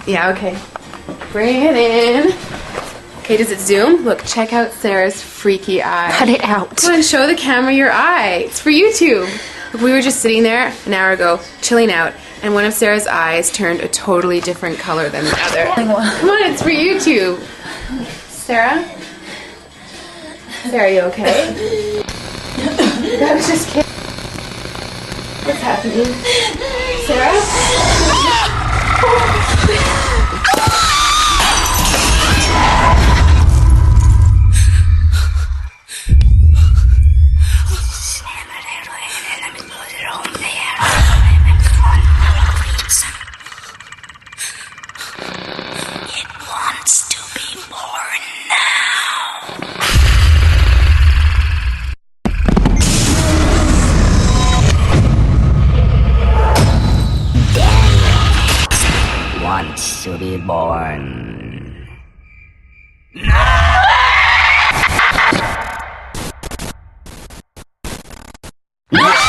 Yeah, okay. Bring it in. Okay, does it zoom? Look, check out Sarah's freaky eye. Cut it out. Come on, show the camera your eye. It's for YouTube. Look, we were just sitting there an hour ago, chilling out, and one of Sarah's eyes turned a totally different color than the other. Come on, it's for YouTube. Sarah? Sarah, are you okay? I was just kidding. What's happening? Sarah? Wants to be born. No!